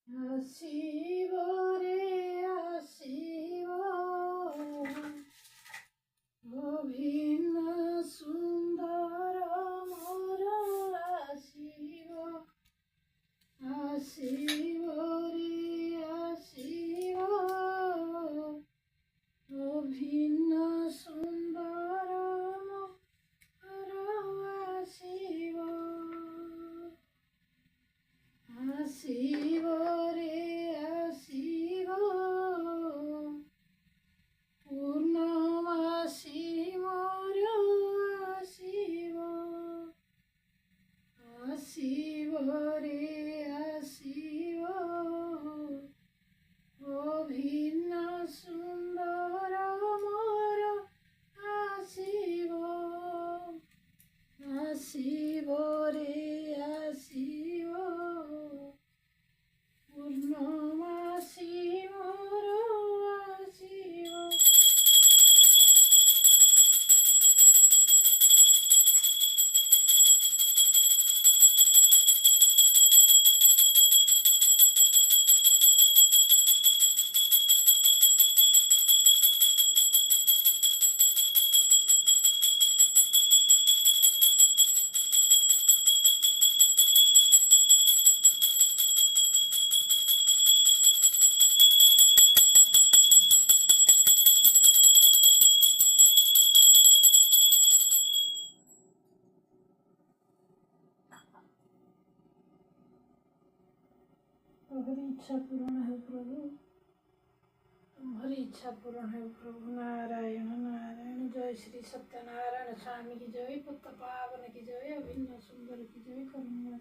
ଆସିବ ରେ ଆସିବ ଅଭିନ୍ନ ସୁନ୍ଦର ମୋର ଆସିବ ଆସିବ ରେ ଆସିବ ଅଭିନ୍ନ ସୁନ୍ଦର ମୋର ଆସିବ ଆସିବ ରେ ଆସିବ ପୂର୍ଣ୍ଣମାସୀ ମୋର ଆସିବ ଆସିବ ରେ ଆସିବ ଅଭିନ୍ନ ସୁନ୍ଦର ମୋର ଆସିବ ଆସିବ ରେ ଆସିବ ପୂର୍ଣ୍ଣମାସୀ ମୋର ଆସିବ। तुम्हारी इच्छा पूर्ण है प्रभु, तुम्हारी इच्छा पूर्ण है प्रभु। नारायण नारायण। जय श्री सत्यनारायण स्वामी की जय, पुत्र पावन की जय, अभिन्न सुंदर की जय, करुणा।